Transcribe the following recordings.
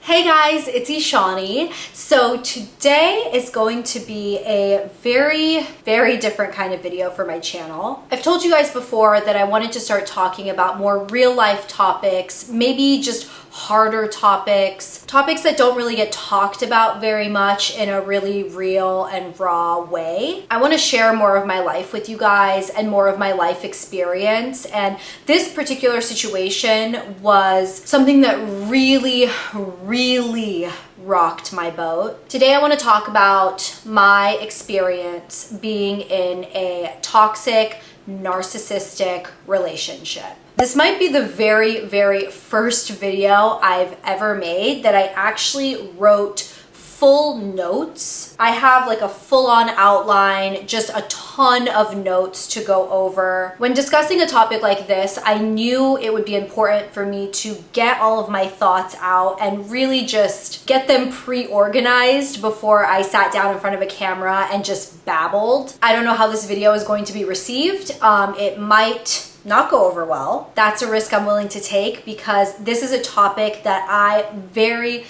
Hey guys, it's Eshani. So today is going to be a very different kind of video for my channel. I've told you guys before that I wanted to start talking about more real life topics, maybe just harder topics that don't really get talked about very much in a really real and raw way. I want to share more of my life with you guys and more of my life experience, and this particular situation was something that really rocked my boat. Today I want to talk about my experience being in a toxic, narcissistic relationship. This might be the very first video I've ever made that I actually wrote full notes. I have like a full-on outline, just a ton of notes to go over. When discussing a topic like this, I knew it would be important for me to get all of my thoughts out and really just get them pre-organized before I sat down in front of a camera and just babbled. I don't know how this video is going to be received. It might not go over well. That's a risk I'm willing to take because this is a topic that I very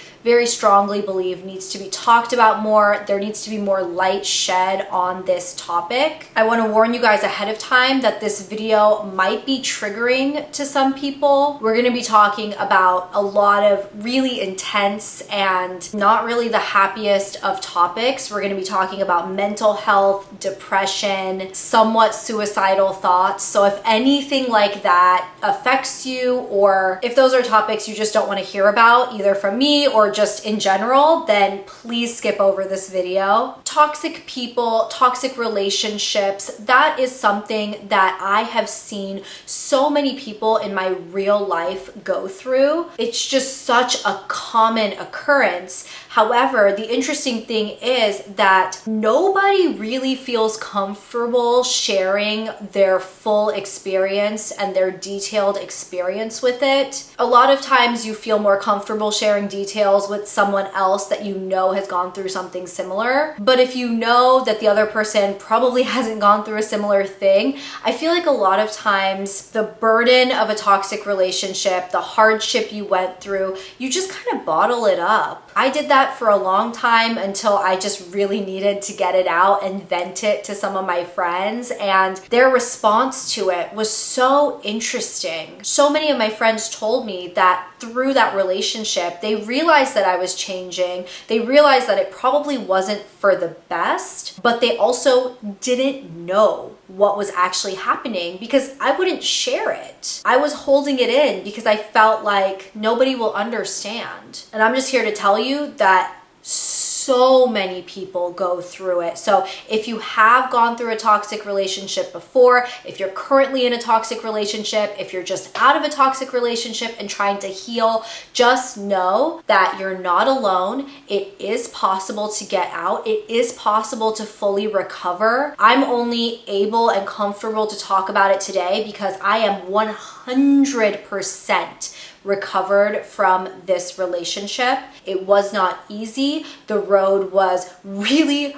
strongly believe needs to be talked about more. There needs to be more light shed on this topic. I want to warn you guys ahead of time that this video might be triggering to some people. We're going to be talking about a lot of really intense and not really the happiest of topics. We're going to be talking about mental health, depression, somewhat suicidal thoughts. So if anything like that affects you, or if those are topics you just don't want to hear about either from me or just in general, then please skip over this video. Toxic people, toxic relationships, that is something that I have seen so many people in my real life go through. It's just such a common occurrence. However, the interesting thing is that nobody really feels comfortable sharing their full experience and their detailed experience with it. A lot of times you feel more comfortable sharing details with someone else that you know has gone through something similar. But if you know that the other person probably hasn't gone through a similar thing, I feel like a lot of times the burden of a toxic relationship, the hardship you went through, you just kind of bottle it up. I did that for a long time until I just really needed to get it out and vent it to some of my friends, and their response to it was so interesting. So many of my friends told me that through that relationship, they realized that I was changing. They realized that it probably wasn't for the best, but they also didn't know what was actually happening because I wouldn't share it. I was holding it in because I felt like nobody will understand. And I'm just here to tell you that so many people go through it. So if you have gone through a toxic relationship before, if you're currently in a toxic relationship, if you're just out of a toxic relationship and trying to heal, just know that you're not alone. It is possible to get out. It is possible to fully recover. I'm only able and comfortable to talk about it today because I am 100% recovered from this relationship. It was not easy. The road was really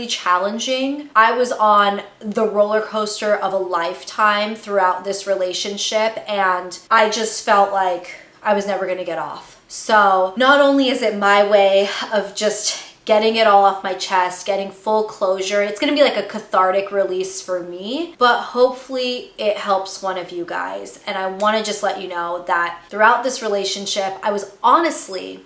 challenging. I was on the roller coaster of a lifetime throughout this relationship, and I just felt like I was never going to get off. So not only is it my way of just getting it all off my chest, getting full closure. It's gonna be like a cathartic release for me, but hopefully it helps one of you guys. And I wanna just let you know that throughout this relationship, I was honestly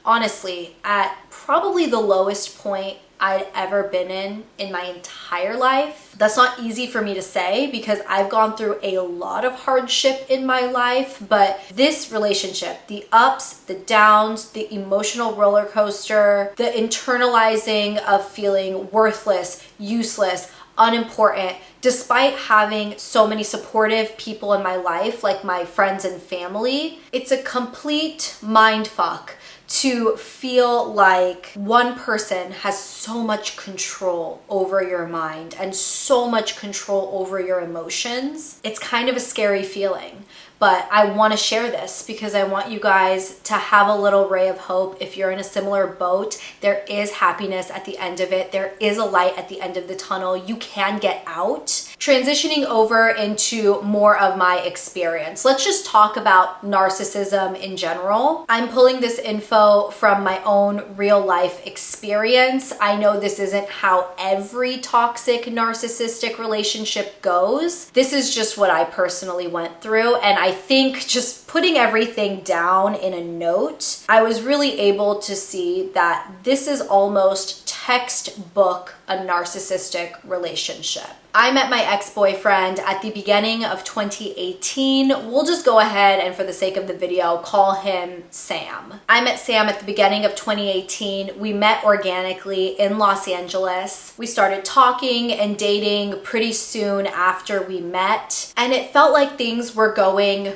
at probably the lowest point I'd ever been in my entire life. That's not easy for me to say because I've gone through a lot of hardship in my life, but this relationship, the ups, the downs, the emotional roller coaster, the internalizing of feeling worthless, useless, unimportant, despite having so many supportive people in my life, like my friends and family, it's a complete mind fuck to feel like one person has so much control over your mind and so much control over your emotions. It's kind of a scary feeling. But I want to share this because I want you guys to have a little ray of hope. If you're in a similar boat, there is happiness at the end of it. There is a light at the end of the tunnel. You can get out. Transitioning over into more of my experience. Let's just talk about narcissism in general. I'm pulling this info from my own real life experience. I know this isn't how every toxic narcissistic relationship goes. This is just what I personally went through. And I think just putting everything down in a note, I was really able to see that this is almost textbook a narcissistic relationship. I met my ex-boyfriend at the beginning of 2018. We'll just go ahead and, for the sake of the video, call him Sam. I met Sam at the beginning of 2018. We met organically in Los Angeles. We started talking and dating pretty soon after we met, and it felt like things were going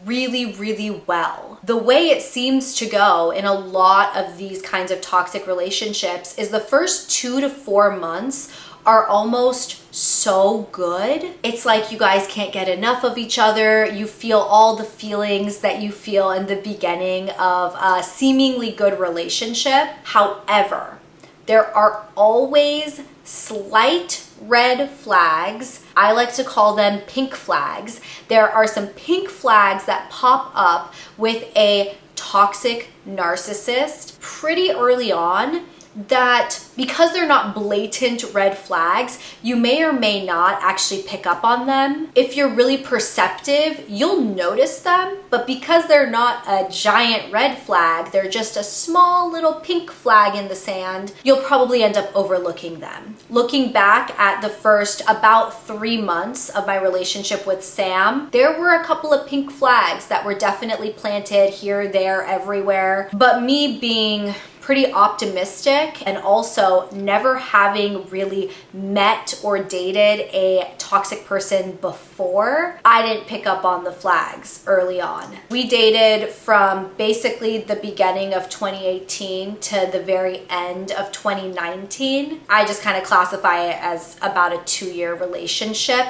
really, really well. The way it seems to go in a lot of these kinds of toxic relationships is the first 2 to 4 months are almost so good. It's like you guys can't get enough of each other. You feel all the feelings that you feel in the beginning of a seemingly good relationship. However, there are always slight red flags. I like to call them pink flags. There are some pink flags that pop up with a toxic narcissist pretty early on, that because they're not blatant red flags, you may or may not actually pick up on them. If you're really perceptive, you'll notice them, but because they're not a giant red flag, they're just a small little pink flag in the sand, you'll probably end up overlooking them. Looking back at the first about 3 months of my relationship with Sam, there were a couple of pink flags that were definitely planted here, there, everywhere, but me being pretty optimistic and also never having really met or dated a toxic person before, I didn't pick up on the flags early on. We dated from basically the beginning of 2018 to the very end of 2019. I just kind of classify it as about a 2-year relationship.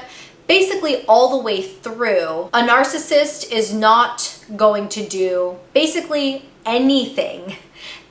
Basically all the way through, a narcissist is not going to do basically anything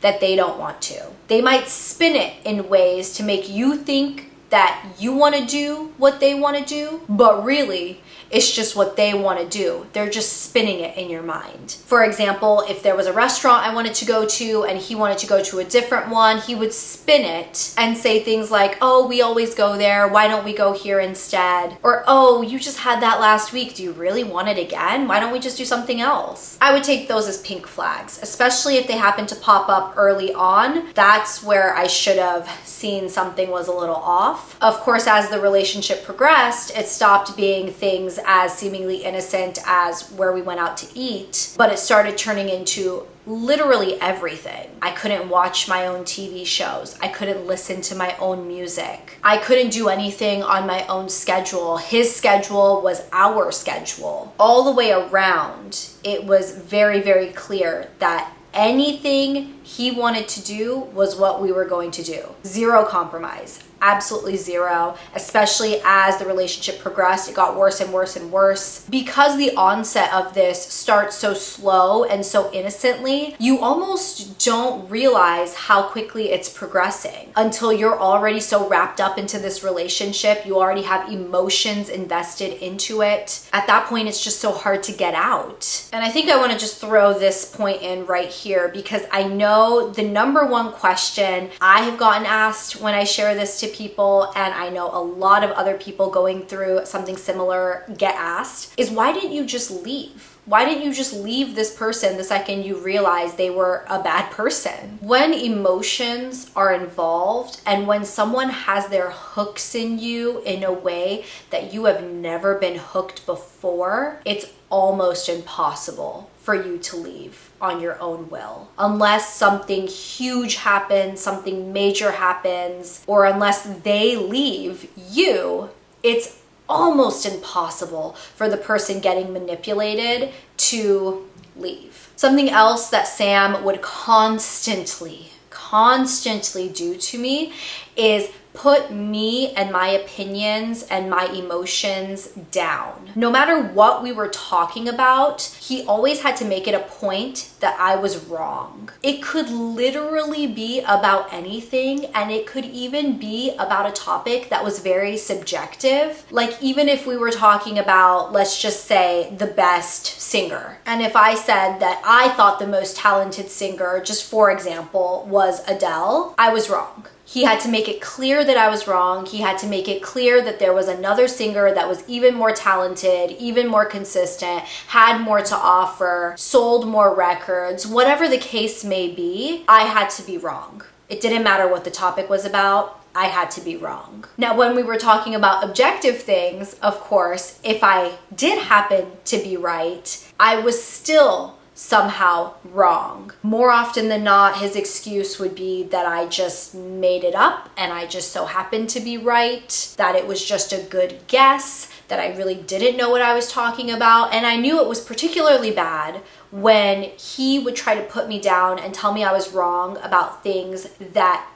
that they don't want to. They might spin it in ways to make you think that you want to do what they want to do, but really it's just what they want to do. They're just spinning it in your mind. For example, if there was a restaurant I wanted to go to and he wanted to go to a different one, he would spin it and say things like, oh, we always go there, why don't we go here instead? Or, oh, you just had that last week, do you really want it again? Why don't we just do something else? I would take those as pink flags, especially if they happen to pop up early on. That's where I should have seen something was a little off. Of course, as the relationship progressed, it stopped being things as seemingly innocent as where we went out to eat, but it started turning into literally everything. I couldn't watch my own TV shows. I couldn't listen to my own music. I couldn't do anything on my own schedule. His schedule was our schedule. All the way around, it was very, very clear that anything he wanted to do was what we were going to do. Zero compromise. Absolutely zero, especially as the relationship progressed. It got worse and worse and worse. Because the onset of this starts so slow and so innocently, you almost don't realize how quickly it's progressing until you're already so wrapped up into this relationship. You already have emotions invested into it. At that point, it's just so hard to get out. And I think I want to just throw this point in right here because I know the number one question I have gotten asked when I share this to people, and I know a lot of other people going through something similar get asked, is why didn't you just leave? Why didn't you just leave this person the second you realized they were a bad person? When emotions are involved and when someone has their hooks in you in a way that you have never been hooked before, it's almost impossible for you to leave on your own will. Unless something huge happens, something major happens, or unless they leave you, it's almost impossible for the person getting manipulated to leave. Something else that Sam would constantly do to me is put me and my opinions and my emotions down. No matter what we were talking about, he always had to make it a point that I was wrong. It could literally be about anything, and it could even be about a topic that was very subjective. Like even if we were talking about, let's just say, the best singer, and if I said that I thought the most talented singer, just for example, was Adele, I was wrong. He had to make it clear that I was wrong. He had to make it clear that there was another singer that was even more talented, even more consistent, had more to offer, sold more records, whatever the case may be. I had to be wrong. It didn't matter what the topic was about. I had to be wrong. Now, when we were talking about objective things, of course, if I did happen to be right, I was still somehow wrong. More often than not, his excuse would be that I just made it up and I just so happened to be right, that it was just a good guess, that I really didn't know what I was talking about. And I knew it was particularly bad when he would try to put me down and tell me I was wrong about things that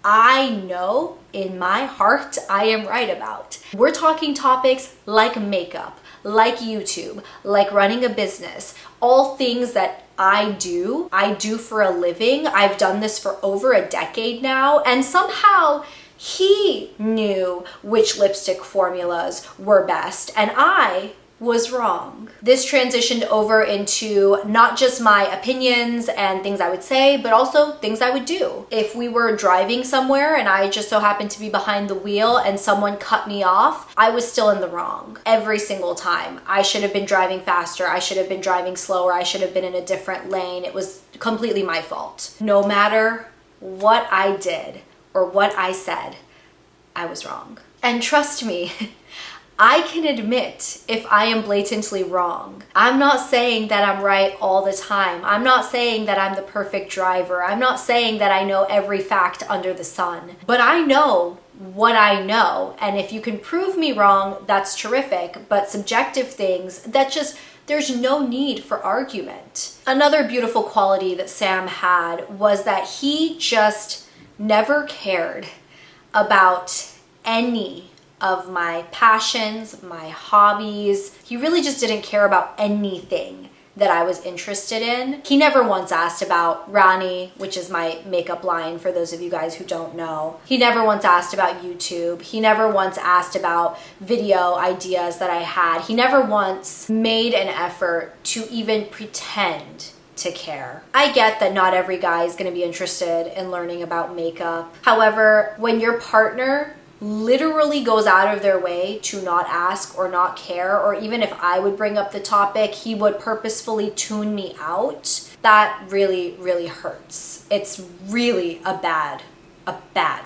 I know in my heart I am right about. We're talking topics like makeup, like YouTube, like running a business, all things that I do for a living. I've done this for over a decade now, and somehow he knew which lipstick formulas were best, and I was wrong. This transitioned over into not just my opinions and things I would say, but also things I would do. If we were driving somewhere and I just so happened to be behind the wheel and someone cut me off, I was still in the wrong every single time. I should have been driving faster. I should have been driving slower. I should have been in a different lane. It was completely my fault. No matter what I did or what I said, I was wrong. And trust me, I can admit if I am blatantly wrong. I'm not saying that I'm right all the time. I'm not saying that I'm the perfect driver. I'm not saying that I know every fact under the sun. But I know what I know. And if you can prove me wrong, that's terrific. But subjective things, there's no need for argument. Another beautiful quality that Sam had was that he just never cared about any of my passions, my hobbies. He really just didn't care about anything that I was interested in. He never once asked about Rani, which is my makeup line for those of you guys who don't know. He never once asked about YouTube. He never once asked about video ideas that I had. He never once made an effort to even pretend to care. I get that not every guy is going to be interested in learning about makeup. However, when your partner literally goes out of their way to not ask or not care, or even if I would bring up the topic, he would purposefully tune me out, that really, really hurts. It's really a bad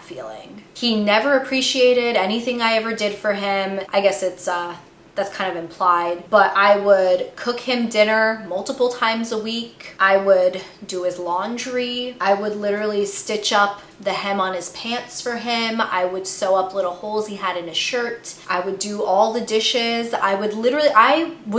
feeling. He never appreciated anything I ever did for him. I guess that's kind of implied, but I would cook him dinner multiple times a week. I would do his laundry. I would literally stitch up the hem on his pants for him. I would sew up little holes he had in his shirt. I would do all the dishes. I was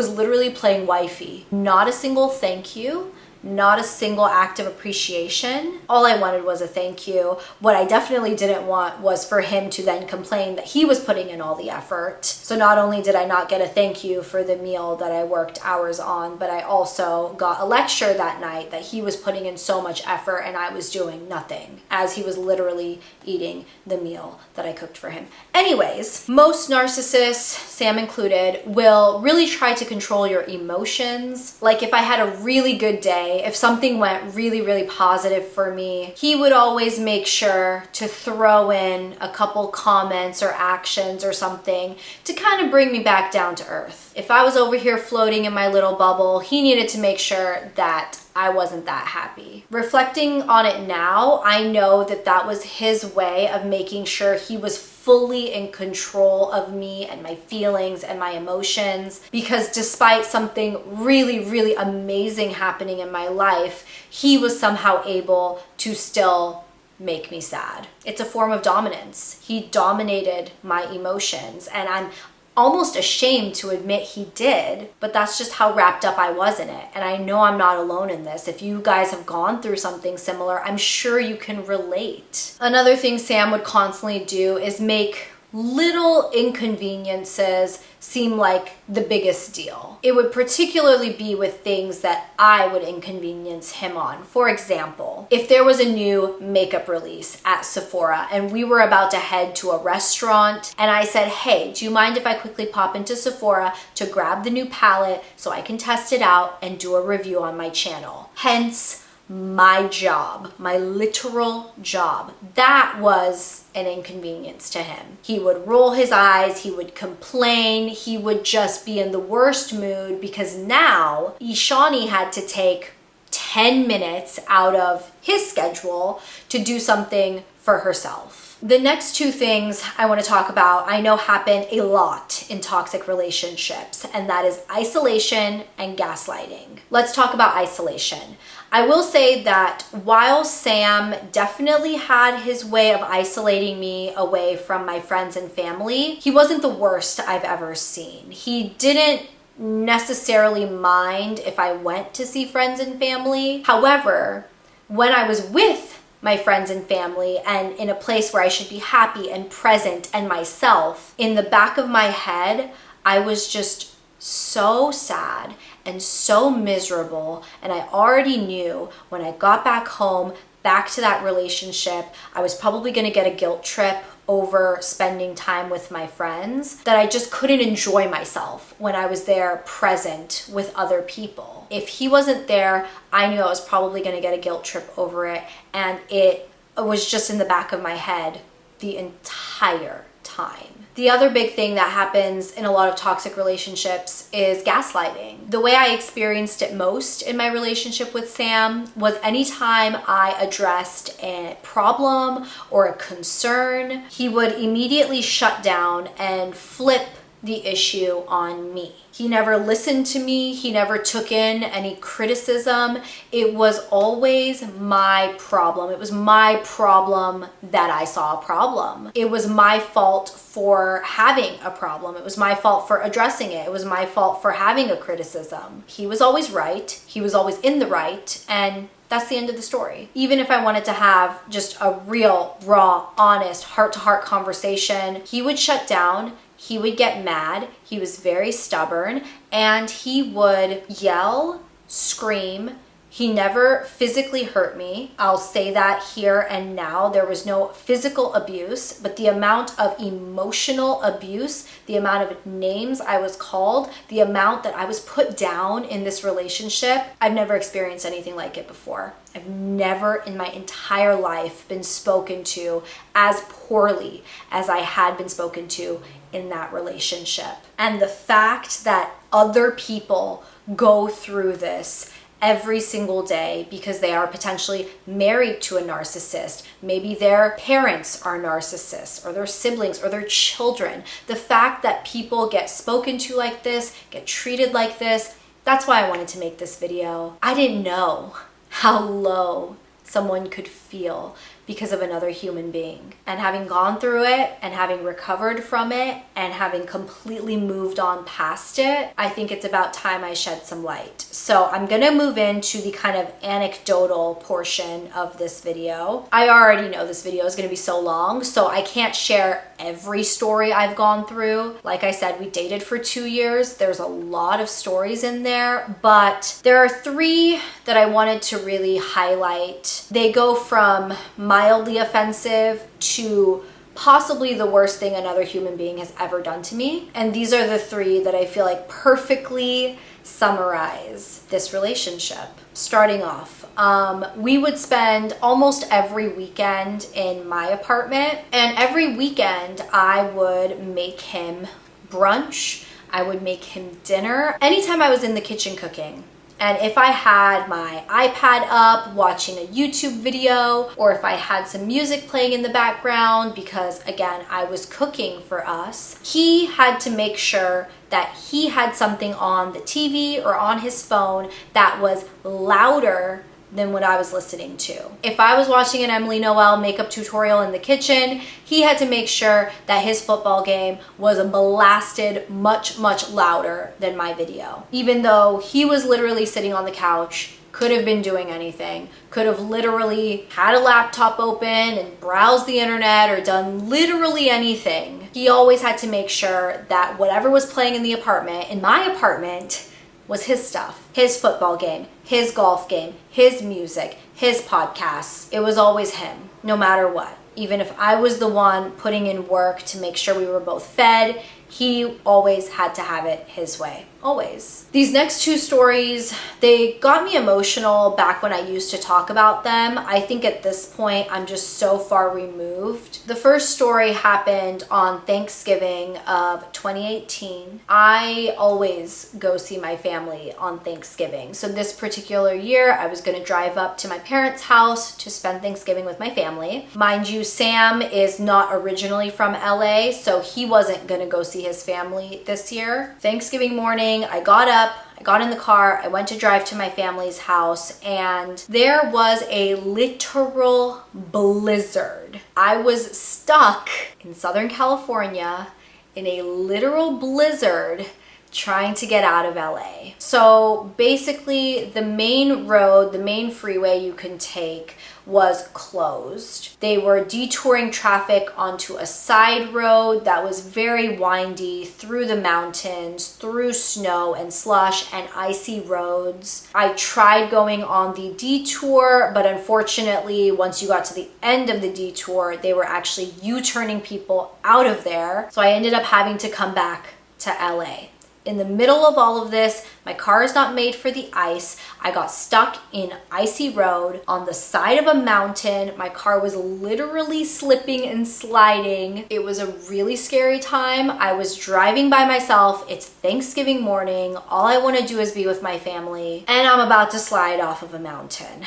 literally playing wifey. Not a single thank you. Not a single act of appreciation. All I wanted was a thank you. What I definitely didn't want was for him to then complain that he was putting in all the effort. So not only did I not get a thank you for the meal that I worked hours on, but I also got a lecture that night that he was putting in so much effort and I was doing nothing, as he was literally eating the meal that I cooked for him. Anyways, most narcissists, Sam included, will really try to control your emotions. Like if I had a really good day, if something went really, really positive for me, he would always make sure to throw in a couple comments or actions or something to kind of bring me back down to earth. If I was over here floating in my little bubble, he needed to make sure that I wasn't that happy. Reflecting on it now, I know that that was his way of making sure he was fully in control of me and my feelings and my emotions, because despite something really, really amazing happening in my life, he was somehow able to still make me sad. It's a form of dominance. He dominated my emotions, and I'm almost ashamed to admit he did, but that's just how wrapped up I was in it. And I know I'm not alone in this. If you guys have gone through something similar, I'm sure you can relate. Another thing Sam would constantly do is make little inconveniences seem like the biggest deal. It would particularly be with things that I would inconvenience him on. For example, if there was a new makeup release at Sephora and we were about to head to a restaurant and I said, hey, do you mind if I quickly pop into Sephora to grab the new palette so I can test it out and do a review on my channel? Hence, my job, my literal job. That was an inconvenience to him. He would roll his eyes, he would complain, he would just be in the worst mood because now Eshani had to take 10 minutes out of his schedule to do something for herself. The next two things I want to talk about, I know happen a lot in toxic relationships, and that is isolation and gaslighting. Let's talk about isolation. I will say that while Sam definitely had his way of isolating me away from my friends and family, he wasn't the worst I've ever seen. He didn't necessarily mind if I went to see friends and family. However, when I was with my friends and family and in a place where I should be happy and present and myself, in the back of my head, I was just so sad and so miserable. And I already knew when I got back home, back to that relationship, I was probably going to get a guilt trip over spending time with my friends, that I just couldn't enjoy myself when I was there present with other people. If he wasn't there, I knew I was probably going to get a guilt trip over it, and it was just in the back of my head the entire time. The other big thing that happens in a lot of toxic relationships is gaslighting. The way I experienced it most in my relationship with Sam was anytime I addressed a problem or a concern, he would immediately shut down and flip the issue on me. He never listened to me. He never took in any criticism. It was always my problem. It was my problem that I saw a problem. It was my fault for having a problem. It was my fault for addressing it. It was my fault for having a criticism. He was always right. He was always in the right. And that's the end of the story. Even if I wanted to have just a real, raw, honest, heart-to-heart conversation, he would shut down. He would get mad, he was very stubborn, and he would yell, scream. He never physically hurt me. I'll say that here and now. There was no physical abuse, but the amount of emotional abuse, the amount of names I was called, the amount that I was put down in this relationship, I've never experienced anything like it before. I've never in my entire life been spoken to as poorly as I had been spoken to in that relationship. And the fact that other people go through this every single day because they are potentially married to a narcissist. Maybe their parents are narcissists, or their siblings, or their children. The fact that people get spoken to like this, get treated like this, that's why I wanted to make this video. I didn't know how low someone could feel because of another human being. And having gone through it and having recovered from it and having completely moved on past it, I think it's about time I shed some light. So I'm gonna move into the kind of anecdotal portion of this video. I already know this video is gonna be so long, so I can't share every story I've gone through. Like I said, we dated for 2 years. There's a lot of stories in there, but there are 3 that I wanted to really highlight. They go from mildly offensive to possibly the worst thing another human being has ever done to me. And these are the 3 that I feel like perfectly summarize this relationship. Starting off, we would spend almost every weekend in my apartment, and every weekend I would make him brunch, I would make him dinner, anytime I was in the kitchen cooking. And if I had my iPad up watching a YouTube video, or if I had some music playing in the background, because again, I was cooking for us, he had to make sure that he had something on the TV or on his phone that was louder than what I was listening to. If I was watching an Emily Noel makeup tutorial in the kitchen, he had to make sure that his football game was blasted much, much louder than my video. Even though he was literally sitting on the couch, could have been doing anything, could have literally had a laptop open and browsed the internet or done literally anything. He always had to make sure that whatever was playing in my apartment, was his stuff, his football game, his golf game, his music, his podcasts. It was always him, no matter what. Even if I was the one putting in work to make sure we were both fed, he always had to have it his way. Always. These next two stories, they got me emotional back when I used to talk about them. I think at this point, I'm just so far removed. The first story happened on Thanksgiving of 2018. I always go see my family on Thanksgiving. So this particular year, I was gonna drive up to my parents' house to spend Thanksgiving with my family. Mind you, Sam is not originally from LA, so he wasn't gonna go see his family this year. Thanksgiving morning, I got up, I got in the car, I went to drive to my family's house, and there was a literal blizzard. I was stuck in Southern California in a literal blizzard trying to get out of LA. So basically the main road, the main freeway you can take was closed. They were detouring traffic onto a side road that was very windy through the mountains, through snow and slush and icy roads. I tried going on the detour, but unfortunately, once you got to the end of the detour, they were actually U-turning people out of there. So I ended up having to come back to LA. In the middle of all of this, my car is not made for the ice. I got stuck in icy road on the side of a mountain. My car was literally slipping and sliding. It was a really scary time. I was driving by myself. It's Thanksgiving morning. All I want to do is be with my family, and I'm about to slide off of a mountain.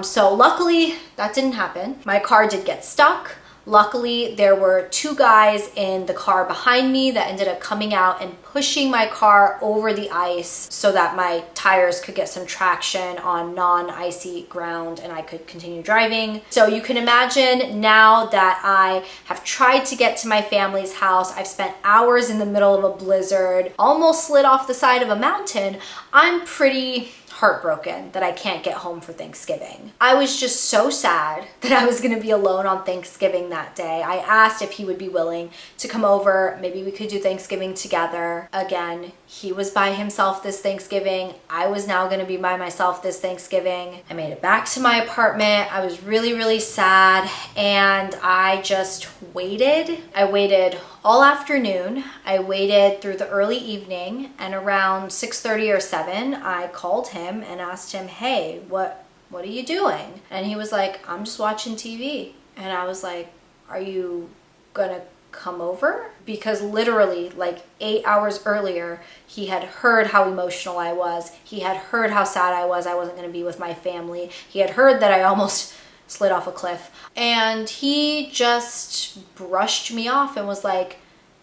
So luckily that didn't happen. My car did get stuck. Luckily, there were two guys in the car behind me that ended up coming out and pushing my car over the ice so that my tires could get some traction on non-icy ground and I could continue driving. So you can imagine now that I have tried to get to my family's house, I've spent hours in the middle of a blizzard, almost slid off the side of a mountain, I'm pretty heartbroken that I can't get home for Thanksgiving. I was just so sad that I was gonna be alone on Thanksgiving that day. I asked if he would be willing to come over. Maybe we could do Thanksgiving together. Again, he was by himself this Thanksgiving. I was now gonna be by myself this Thanksgiving. I made it back to my apartment. I was really, really sad, and I just waited. I waited all afternoon. I waited through the early evening, and around 6:30 or 7, I called him and asked him, hey, what are you doing? And he was like, I'm just watching TV. And I was like, are you gonna come over? Because literally like 8 hours earlier, he had heard how emotional I was. He had heard how sad I wasn't gonna be with my family. He had heard that I almost slid off a cliff. And he just brushed me off and was like,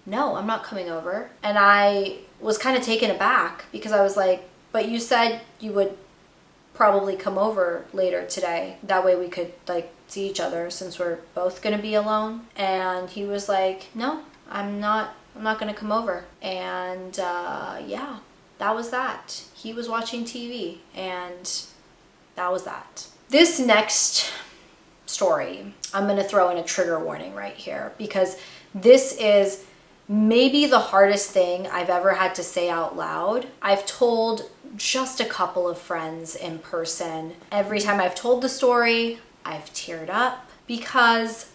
no, I'm not coming over. And I was kind of taken aback because I was like, but you said you would probably come over later today. That way we could like see each other since we're both gonna be alone. And he was like, no, I'm not gonna come over. And yeah, that was that. He was watching TV, and that was that. This next story, I'm gonna throw in a trigger warning right here, because this is maybe the hardest thing I've ever had to say out loud. I've told just a couple of friends in person. Every time I've told the story, I've teared up, because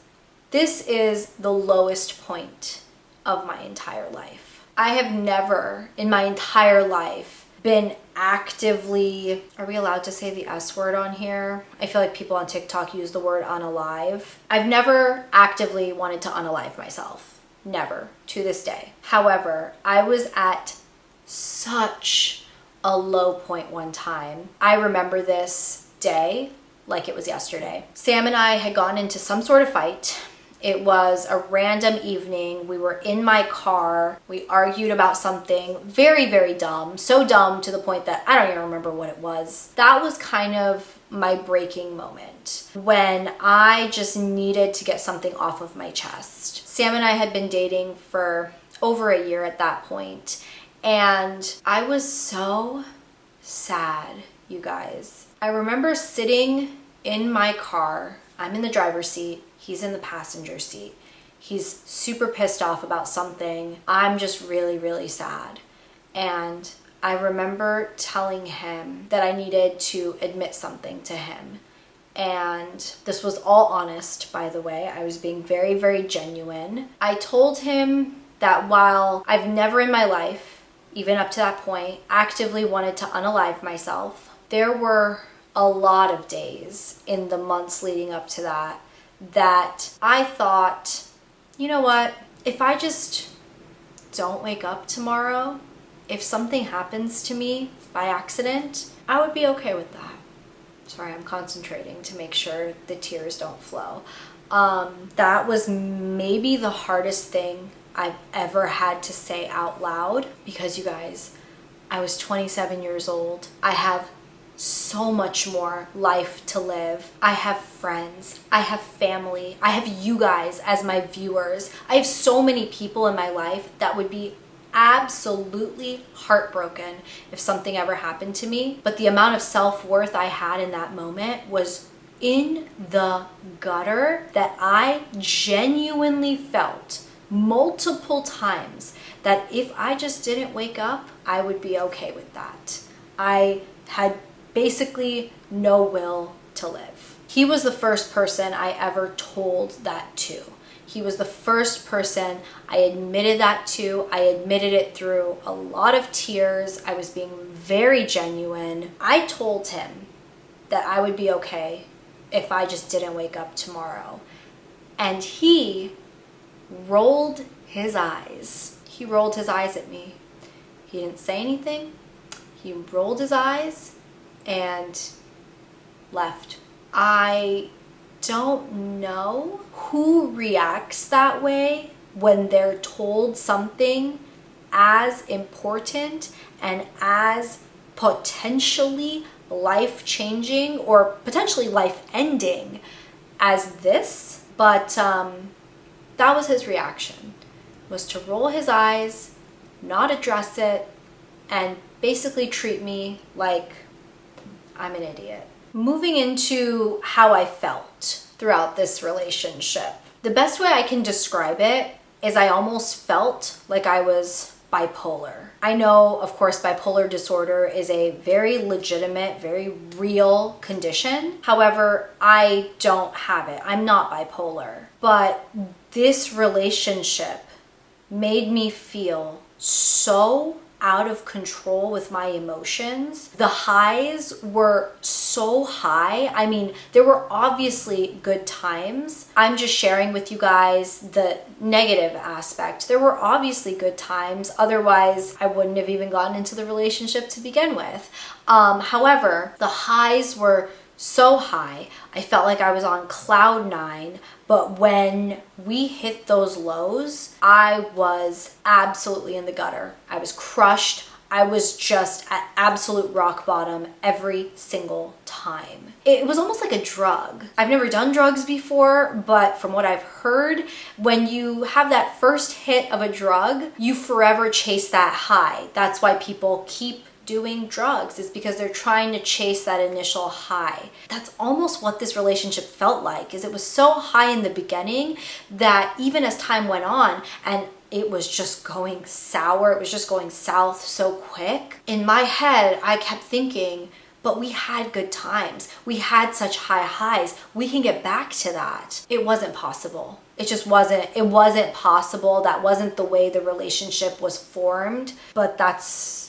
this is the lowest point of my entire life. I have never in my entire life been actively, are we allowed to say the S word on here? I feel like people on TikTok use the word unalive. I've never actively wanted to unalive myself. Never, to this day. However, I was at such a low point one time. I remember this day like it was yesterday. Sam and I had gotten into some sort of fight. It was a random evening. We were in my car. We argued about something very, very dumb. So dumb to the point that I don't even remember what it was. That was kind of my breaking moment, when I just needed to get something off of my chest. Sam and I had been dating for over a year at that point, and I was so sad, you guys. I remember sitting in my car. I'm in the driver's seat, he's in the passenger seat. He's super pissed off about something. I'm just really, really sad. And I remember telling him that I needed to admit something to him. And this was all honest, by the way. I was being very, very genuine. I told him that while I've never in my life, even up to that point, actively wanted to unalive myself, there were a lot of days in the months leading up to that I thought, you know what, if I just don't wake up tomorrow, if something happens to me by accident, I would be okay with that. Sorry, I'm concentrating to make sure the tears don't flow. That was maybe the hardest thing I've ever had to say out loud, because you guys, I was 27 years old. I have so much more life to live. I have friends, I have family, I have you guys as my viewers. I have so many people in my life that would be absolutely heartbroken if something ever happened to me. But the amount of self-worth I had in that moment was in the gutter, that I genuinely felt multiple times that if I just didn't wake up, I would be okay with that. I had basically no will to live. He was the first person I ever told that to. He was the first person I admitted that to. I admitted it through a lot of tears. I was being very genuine. I told him that I would be okay if I just didn't wake up tomorrow. And he rolled his eyes. He rolled his eyes at me. He didn't say anything. He rolled his eyes and left. I don't know who reacts that way when they're told something as important and as potentially life-changing or potentially life-ending as this, but that was his reaction, was to roll his eyes, not address it, and basically treat me like I'm an idiot. Moving into how I felt throughout this relationship. The best way I can describe it is I almost felt like I was bipolar. I know, of course, bipolar disorder is a very legitimate, very real condition. However, I don't have it. I'm not bipolar. But this relationship made me feel so out of control with my emotions. The highs were so high. I mean, there were obviously good times. I'm just sharing with you guys the negative aspect. There were obviously good times. Otherwise, I wouldn't have even gotten into the relationship to begin with. However, the highs were so high. I felt like I was on cloud nine, but when we hit those lows, I was absolutely in the gutter. I was crushed. I was just at absolute rock bottom every single time. It was almost like a drug. I've never done drugs before, but from what I've heard, when you have that first hit of a drug, you forever chase that high. That's why people keep doing drugs, is because they're trying to chase that initial high. That's almost what this relationship felt like, is it was so high in the beginning that even as time went on and it was just going sour, it was just going south so quick. In my head, I kept thinking, but we had good times. We had such high highs. We can get back to that. It wasn't possible. It just wasn't. It wasn't possible. That wasn't the way the relationship was formed. But that's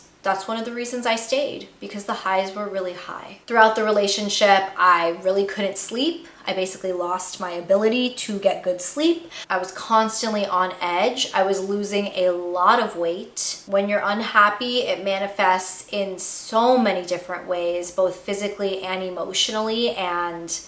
one of the reasons I stayed, because the highs were really high. Throughout the relationship, I really couldn't sleep. I basically lost my ability to get good sleep. I was constantly on edge. I was losing a lot of weight. When you're unhappy, it manifests in so many different ways, both physically and emotionally, and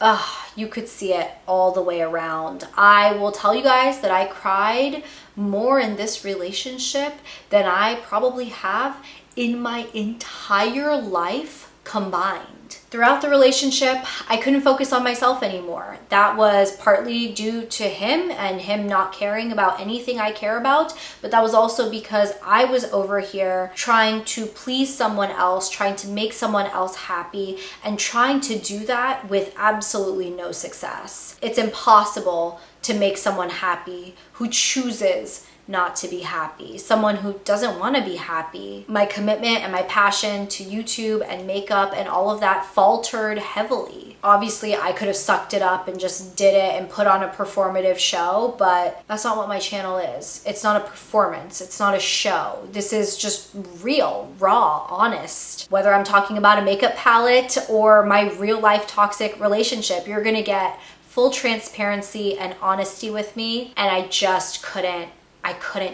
you could see it all the way around. I will tell you guys that I cried more in this relationship than I probably have in my entire life combined. mind. Throughout the relationship, I couldn't focus on myself anymore. That was partly due to him and him not caring about anything I care about, but that was also because I was over here trying to please someone else, trying to make someone else happy, and trying to do that with absolutely no success. It's impossible to make someone happy who chooses not to be happy, someone who doesn't want to be happy. My commitment and my passion to YouTube and makeup and all of that faltered heavily. Obviously, I could have sucked it up and just did it and put on a performative show, but that's not what my channel is. It's not a performance. It's not a show. This is just real, raw, honest. Whether I'm talking about a makeup palette or my real life toxic relationship, you're gonna get full transparency and honesty with me, and I just couldn't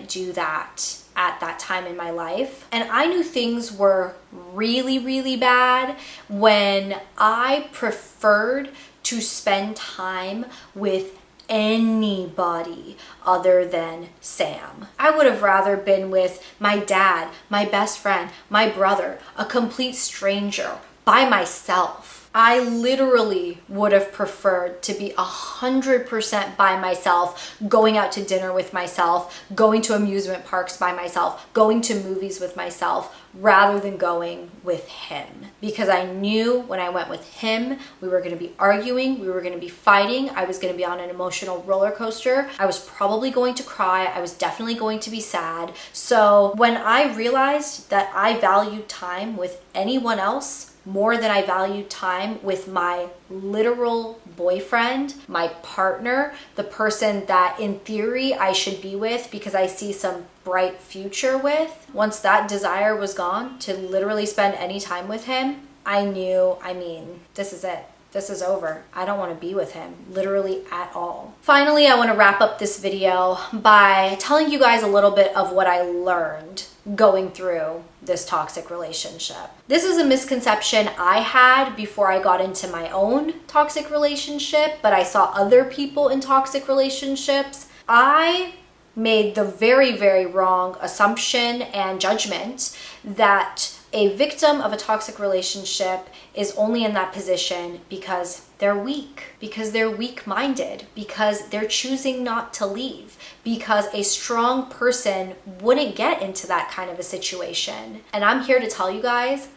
do that at that time in my life. And I knew things were really, really bad when I preferred to spend time with anybody other than Sam. I would have rather been with my dad, my best friend, my brother, a complete stranger, by myself. I literally would have preferred to be 100% by myself, going out to dinner with myself, going to amusement parks by myself, going to movies with myself, rather than going with him. Because I knew when I went with him, we were gonna be arguing, we were gonna be fighting, I was gonna be on an emotional roller coaster, I was probably going to cry, I was definitely going to be sad. So when I realized that I valued time with anyone else more than I valued time with my literal boyfriend, my partner, the person that in theory I should be with because I see some bright future with, once that desire was gone to literally spend any time with him, I knew, this is it. This is over. I don't want to be with him, literally at all. Finally, I want to wrap up this video by telling you guys a little bit of what I learned going through this toxic relationship. This is a misconception I had before I got into my own toxic relationship, but I saw other people in toxic relationships. I made the very, very wrong assumption and judgment that a victim of a toxic relationship is only in that position because they're weak, because they're weak-minded, because they're choosing not to leave, because a strong person wouldn't get into that kind of a situation. And I'm here to tell you guys,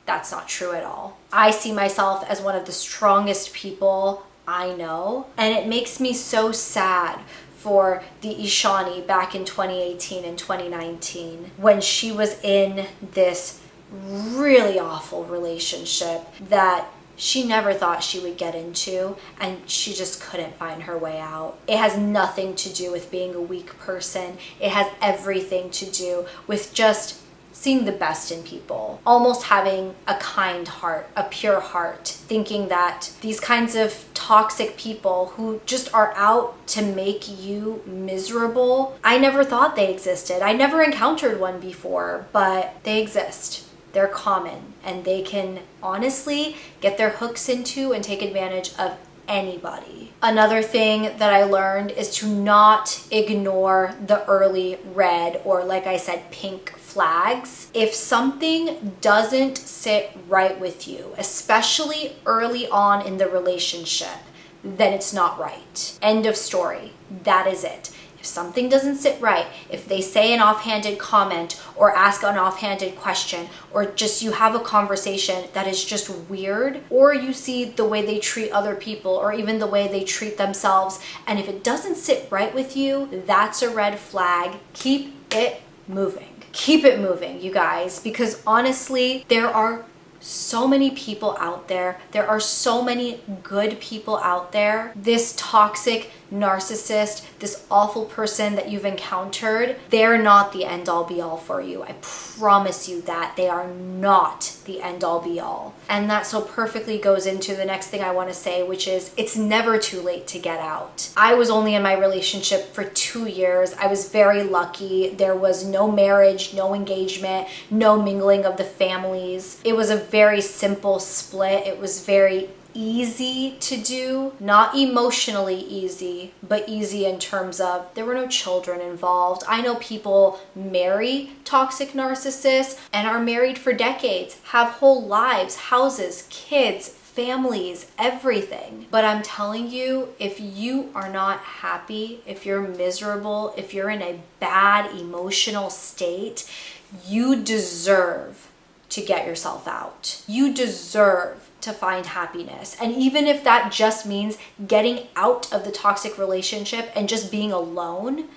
that's not true at all. I see myself as one of the strongest people I know, and it makes me so sad for the Eshani back in 2018 and 2019 when she was in this really awful relationship that she never thought she would get into, and she just couldn't find her way out. It has nothing to do with being a weak person. It has everything to do with just seeing the best in people, almost having a kind heart, a pure heart, thinking that these kinds of toxic people who just are out to make you miserable, I never thought they existed. I never encountered one before, but they exist. They're common, and they can honestly get their hooks into and take advantage of anybody. Another thing that I learned is to not ignore the early red, or like I said, pink flags. If something doesn't sit right with you, especially early on in the relationship, then it's not right. End of story. That is it. If something doesn't sit right, if they say an offhanded comment or ask an offhanded question, or just you have a conversation that is just weird, or you see the way they treat other people or even the way they treat themselves, and if it doesn't sit right with you, that's a red flag. Keep it moving. Keep it moving, you guys, because honestly, there are so many people out there. There are so many good people out there. This toxic narcissist, this awful person that you've encountered, they're not the end all be all for you. I promise you that they are not the end all be all. And that so perfectly goes into the next thing I want to say, which is it's never too late to get out. I was only in my relationship for 2 years. I was very lucky. There was no marriage, no engagement, no mingling of the families. It was a very simple split. It was very easy to do, not emotionally easy, but easy in terms of there were no children involved. I know people marry toxic narcissists and are married for decades, have whole lives, houses, kids, families, everything. But I'm telling you, if you are not happy, if you're miserable, if you're in a bad emotional state, you deserve to get yourself out. You deserve to find happiness. And even if that just means getting out of the toxic relationship and just being alone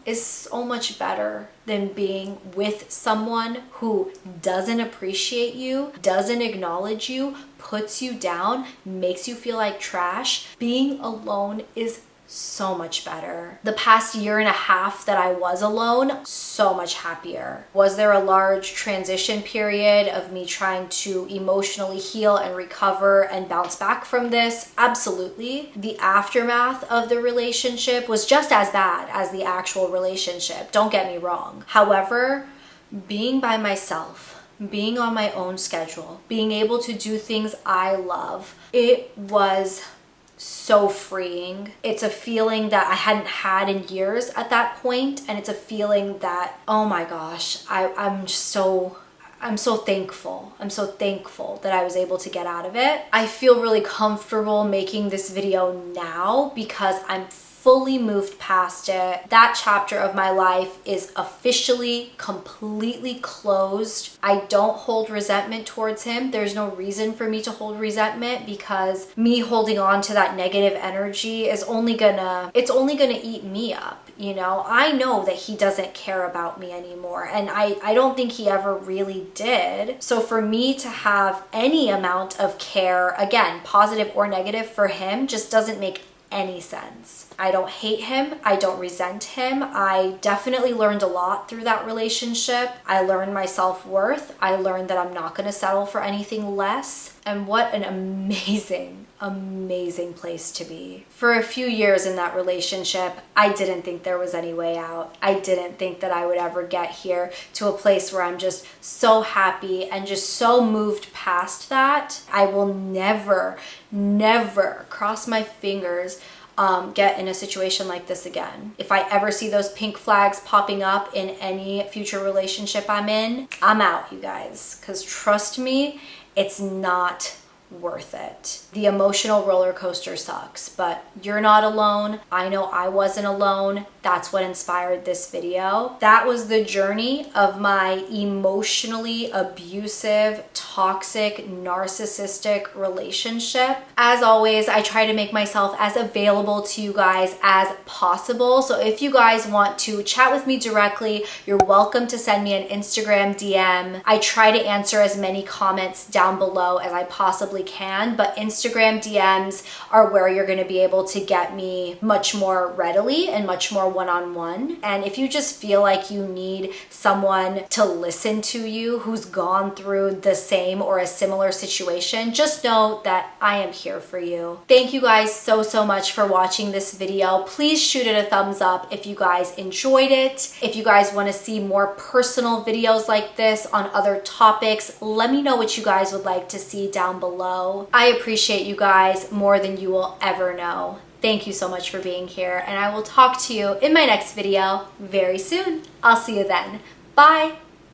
is so much better than being with someone who doesn't appreciate you, doesn't acknowledge you, puts you down, makes you feel like trash. Being alone is so much better. The past year and a half that I was alone, so much happier. Was there a large transition period of me trying to emotionally heal and recover and bounce back from this? Absolutely. The aftermath of the relationship was just as bad as the actual relationship. Don't get me wrong. However, being by myself, being on my own schedule, being able to do things I love, it was so freeing. It's a feeling that I hadn't had in years at that point, and it's a feeling that, oh my gosh, I'm so thankful. I'm so thankful that I was able to get out of it. I feel really comfortable making this video now because I'm fully moved past it. That chapter of my life is officially completely closed. I don't hold resentment towards him. There's no reason for me to hold resentment because me holding on to that negative energy is only gonna eat me up. You know, I know that he doesn't care about me anymore, and I don't think he ever really did. So for me to have any amount of care, again, positive or negative, for him just doesn't make any sense. I don't hate him. I don't resent him. I definitely learned a lot through that relationship. I learned my self-worth. I learned that I'm not going to settle for anything less. And what an amazing place to be. For a few years in that relationship, I didn't think there was any way out. I didn't think that I would ever get here to a place where I'm just so happy and just so moved past that. I will never cross my fingers get in a situation like this again. If I ever see those pink flags popping up in any future relationship I'm in, I'm out, you guys. Because trust me, it's not worth it. The emotional roller coaster sucks, but you're not alone. I know I wasn't alone. That's what inspired this video. That was the journey of my emotionally abusive, toxic, narcissistic relationship. As always, I try to make myself as available to you guys as possible. So if you guys want to chat with me directly, you're welcome to send me an Instagram DM. I try to answer as many comments down below as I possibly can, but Instagram DMs are where you're going to be able to get me much more readily and much more one-on-one. And if you just feel like you need someone to listen to you who's gone through the same or a similar situation, just know that I am here for you. Thank you guys so much for watching this video. Please shoot it a thumbs up if you guys enjoyed it. If you guys want to see more personal videos like this on other topics, let me know what you guys would like to see down below. I appreciate you guys more than you will ever know. Thank you so much for being here, and I will talk to you in my next video very soon. I'll see you then. Bye.